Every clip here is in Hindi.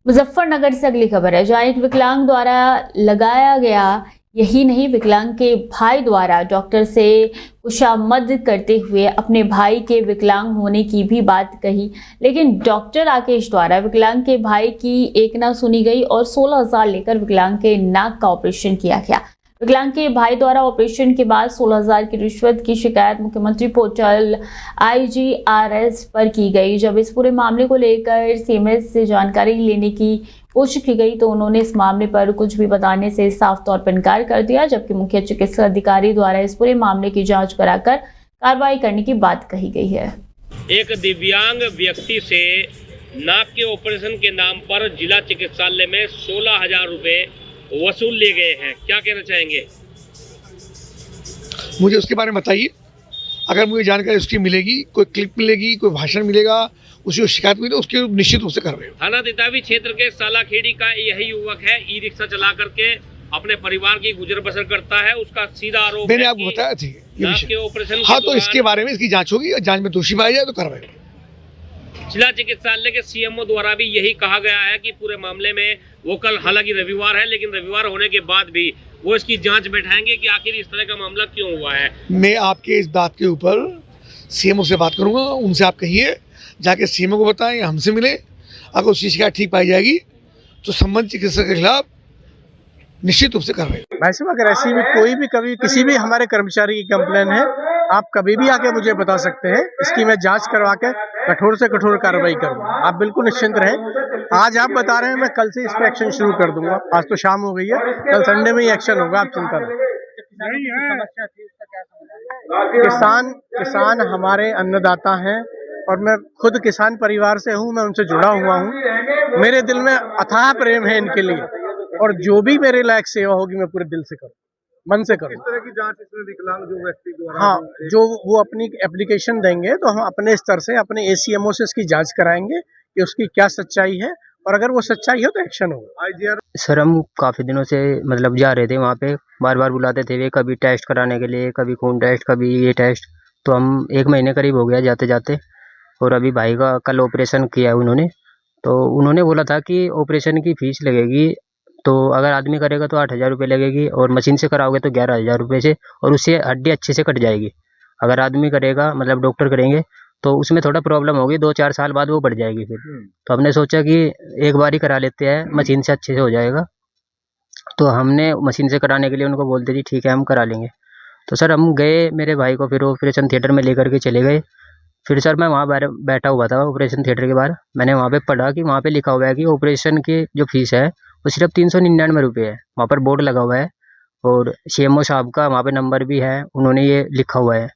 मुजफ्फरनगर से अगली खबर है, जहां एक विकलांग द्वारा लगाया गया यही नहीं, विकलांग के भाई द्वारा डॉक्टर से खुशामद करते हुए अपने भाई के विकलांग होने की भी बात कही। लेकिन डॉक्टर राकेश द्वारा विकलांग के भाई की एक ना सुनी गई और 16,000 लेकर विकलांग के नाक का ऑपरेशन किया गया। विकलांग के भाई द्वारा ऑपरेशन के बाद 16,000 की रिश्वत की शिकायत मुख्यमंत्री पोर्टल IGRS पर की गई। जब इस पूरे मामले को लेकर CMS से जानकारी लेने की कोशिश की गई तो उन्होंने इस मामले पर कुछ भी बताने से साफ तौर पर इनकार कर दिया, जबकि मुख्य चिकित्सा अधिकारी द्वारा इस पूरे मामले की जांच कराकर कार्रवाई करने की बात कही गई है। एक दिव्यांग व्यक्ति से नाक के ऑपरेशन के नाम पर जिला चिकित्सालय में 16,000 रुपए वसूल लिए गए हैं, क्या कहना चाहेंगे? मुझे उसके बारे में बताइए। अगर मुझे जानकारी उसकी मिलेगी, कोई क्लिप मिलेगी, कोई भाषण मिलेगा, उसकी शिकायत मिलेगी, उसके निश्चित रूप से कर रहे हो। थाना तितावी क्षेत्र के सालाखेड़ी का यही युवक है, ई रिक्शा चला करके अपने परिवार की गुजर बसर करता है। उसका सीधा आरोप मैंने है आपको बताया थी नाक के ऑपरेशन। हाँ, तो इसके बारे में इसकी जांच होगी, जांच में दोषी पाया जाए तो कार्रवाई होगी। जिला चिकित्सालय के CMO द्वारा भी यही कहा गया है कि पूरे मामले में वो कल, हालांकि रविवार है, लेकिन रविवार होने के बाद भी वो इसकी जांच बैठाएंगे कि आखिर इस तरह का मामला क्यों हुआ है। मैं आपके इस बात के ऊपर CMO से बात करूंगा, उनसे आप कहिए, जाके CMO को बताएं या हमसे मिले। अगर उसकी शिकायत ठीक पाई जाएगी तो संबंधित चिकित्सक के खिलाफ निश्चित रूप से कार्रवाई। भाई साहब, अगर ऐसी भी कोई भी कभी किसी भी हमारे कर्मचारी की कंप्लेन है, आप कभी भी आके मुझे बता सकते हैं। इसकी मैं जांच करवा के कठोर से कठोर कार्रवाई करूंगा। आप बिल्कुल निश्चिंत रहें। आज आप बता रहे हैं, मैं कल से इस पे एक्शन शुरू कर दूंगा। आज तो शाम हो गई है, कल संडे में ही एक्शन होगा, आप चिंता नहीं। किसान हमारे अन्नदाता हैं और मैं खुद किसान परिवार से हूँ, मैं उनसे जुड़ा हुआ हूँ। मेरे दिल में अथाह प्रेम है इनके लिए और जो भी मेरे लायक सेवा होगी मैं पूरे दिल से करूँ, मन से करूँ। इस तरह की जांच इसमें विकलांग जो व्यक्ति द्वारा हाँ, जो वो अपनी एप्लीकेशन देंगे तो हम अपने स्तर से अपने ACMO से इसकी जांच कराएंगे कि उसकी क्या सच्चाई है, और अगर वो सच्चाई हो तो एक्शन होगा। IGR सर, हम काफ़ी दिनों से मतलब जा रहे थे वहाँ पे, बार बार बुलाते थे वे, कभी टेस्ट कराने के लिए, कभी खून टेस्ट, कभी ये टेस्ट। तो हम 1 महीने करीब हो गया जाते जाते, और अभी भाई का कल ऑपरेशन किया उन्होंने। तो उन्होंने बोला था कि ऑपरेशन की फ़ीस लगेगी, तो अगर आदमी करेगा तो 8,000 रुपये लगेगी, और मशीन से कराओगे तो 11,000 रुपये से, और उससे हड्डी अच्छे से कट जाएगी। अगर आदमी करेगा, मतलब डॉक्टर करेंगे, तो उसमें थोड़ा प्रॉब्लम होगी, 2-4 साल बाद वो बढ़ जाएगी फिर। तो हमने सोचा कि एक बार ही करा लेते हैं, मशीन से अच्छे से हो जाएगा। तो हमने मशीन से कराने के लिए उनको बोलते जी ठीक है हम करा लेंगे। तो सर हम गए, मेरे भाई को फिर ऑपरेशन थिएटर में लेकर के चले गए। फिर सर मैं वहाँ बैठा हुआ था ऑपरेशन थिएटर के बाहर। मैंने वहाँ पे पढ़ा कि वहाँ पे लिखा हुआ है कि ऑपरेशन की जो फीस है वो सिर्फ 399 रुपये है। वहाँ पर बोर्ड लगा हुआ है और CMO साहब का वहाँ पे नंबर भी है, उन्होंने ये लिखा हुआ है।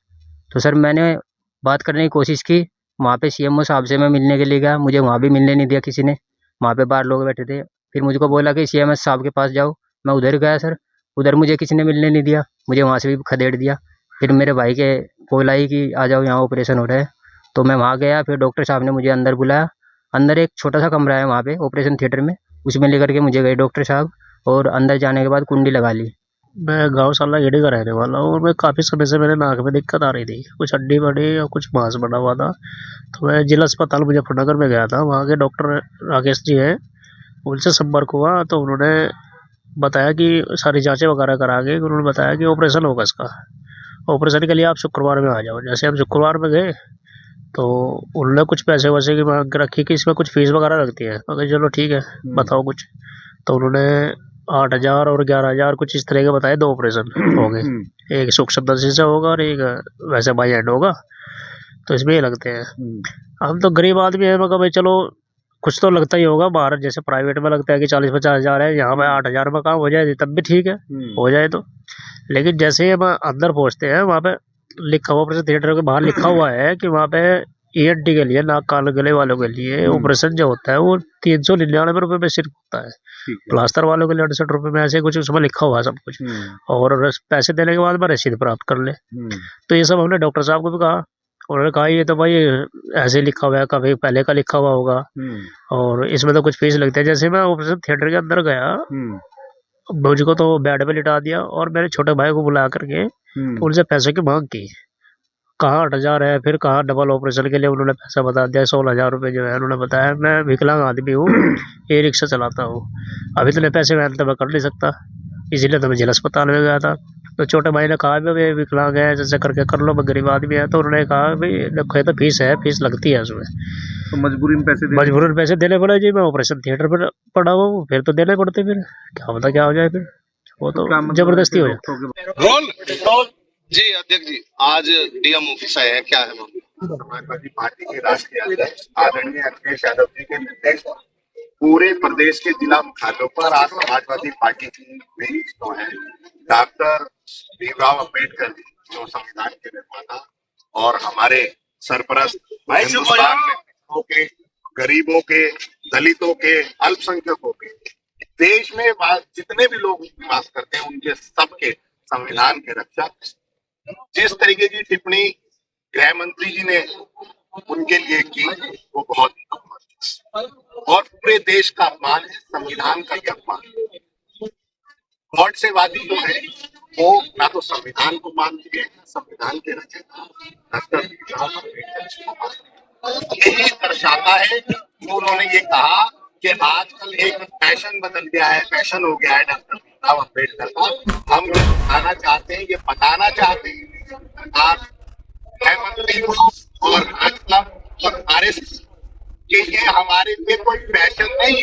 तो सर मैंने बात करने की कोशिश की, वहाँ पे CMO साहब से मैं मिलने के लिए गया, मुझे वहाँ भी मिलने नहीं दिया किसी ने। वहाँ पे बाहर लोग बैठे थे। फिर मुझको बोला कि CMS साहब के पास जाओ। मैं उधर गया सर, उधर मुझे किसी ने मिलने नहीं दिया, मुझे वहाँ से भी खदेड़ दिया। फिर मेरे भाई के कॉल आई कि आ जाओ यहाँ ऑपरेशन हो रहा है। तो मैं वहाँ गया, फिर डॉक्टर साहब ने मुझे अंदर बुलाया। अंदर एक छोटा सा कमरा है वहाँ पे ऑपरेशन थिएटर में, उसमें लेकर के मुझे गए डॉक्टर साहब, और अंदर जाने के बाद कुंडी लगा ली। मैं गांव सालाखेड़ी का रहने वाला हूँ और मैं काफ़ी समय से मेरे नाक में दिक्कत आ रही थी, कुछ हड्डी बड़ी और कुछ मांस बना हुआ था। तो मैं जिला अस्पताल मुजफ्फरनगर में गया था, वहाँ के डॉक्टर राकेश जी हैं, उनसे संपर्क हुआ तो उन्होंने बताया कि सारी जांचें वगैरह करा के उन्होंने बताया कि ऑपरेशन होगा इसका। ऑपरेशन के लिए आप शुक्रवार में आ जाओ। जैसे हम शुक्रवार में गए तो उन्होंने कुछ पैसे वैसे की मांग रखी कि इसमें कुछ फीस वगैरह लगती है। मगर चलो ठीक है, बताओ कुछ। तो उन्होंने 8,000 और 11,000 कुछ इस तरह के बताए। 2 ऑपरेशन हो गए, एक सूक्ष्मदर्शी से होगा और एक वैसे बाई हैंड होगा। तो इसमें ये लगते हैं। हम तो गरीब आदमी है, मगर भाई चलो कुछ तो लगता ही होगा। बाहर जैसे प्राइवेट में लगता है कि 40-50 हज़ार है, यहाँ पे 8,000 में काम हो जाए तब भी ठीक है, हो जाए तो। लेकिन जैसे हम अंदर पहुँचते हैं, वहाँ पे लिखा हुआ ऑपरेशन थिएटर के बाहर लिखा हुआ है कि वहाँ पे ENT के लिए, नाक कान गले वालों के लिए ऑपरेशन जो होता है वो 399 रुपये में सिर्फ होता है। प्लास्टर वालों के लिए 68 रुपये में, ऐसे कुछ उसमें लिखा हुआ है सब कुछ। और पैसे देने के बाद में रसीद प्राप्त कर ले। तो ये सब हमने डॉक्टर साहब को भी कहा, उन्होंने कहा ये तो भाई ऐसे लिखा हुआ है, कभी पहले का लिखा हुआ होगा और इसमें तो कुछ फीस लगती है। जैसे मैं ऑपरेशन थिएटर के अंदर गया, मुझको तो बेड पे लिटा दिया और मेरे छोटे भाई को बुला करके उनसे पैसे की मांग की। कहाँ 8,000 है, फिर कहाँ डबल ऑपरेशन के लिए उन्होंने पैसा बता दिया 16,000 रुपये जो है उन्होंने बताया। मैं विकलांग आदमी हूँ, ई रिक्शा चलाता हूँ, अब इतने पैसे मैं तो मैं कर नहीं सकता, इसीलिए तो मैं जिला अस्पताल में गया था। तो छोटे भाई ने कहा भाई विकलांग है, जैसे करके कर लो, मैं गरीब आदमी है। तो उन्होंने कहा भाई देखो ये तो फीस है, फीस लगती है उसमें, तो मजबूरी में पैसे मजबूरन पैसे देने पड़े जी। मैं ऑपरेशन थिएटर पर पड़ा हूँ, फिर तो देने पड़ते, फिर क्या पता क्या हो जाए, फिर वो तो जबरदस्ती हो जाए। रोल जी अध्यक्ष जी, आज डीएम ऑफिस आए हैं, क्या है मामला? समाजवादी पार्टी के राष्ट्रीय अध्यक्ष आदरणीय अखिलेश यादव जी के निर्देश पर पूरे प्रदेश के जिला मुख्यालयों पर आज समाजवादी पार्टी की मेरी जो है डॉक्टर भीमराव अम्बेडकर जी, जो संविधान के निर्माता और हमारे सरपरस्त हिंदुस्तान में पिछड़ों के, गरीबों के, दलितों के, अल्पसंख्यकों के, देश में जितने भी लोग निवास करते हैं उनके सबके संविधान के रक्षक, जिस तरीके की टिप्पणी गृह मंत्री जी ने उनके लिए की वो बहुत और पूरे देश का अपमान है, संविधान का भी अपमान है। गॉडसेवादी जो है वो ना तो संविधान को मानती है, संविधान के रचयिता डॉक्टर भीमराव अम्बेडकर जी को मानती है। यही दर्शाता है जो उन्होंने ये कहा कि आजकल एक फैशन बदल गया है, फैशन हो गया है डॉक्टर भीमराव अम्बेडकर का। हम ये बताना चाहते हैं, ये बताना चाहते हैं आज गृहमंत्री को और भाजपा और आरएसएस कि ये हमारे लिए कोई फैशन नहीं है।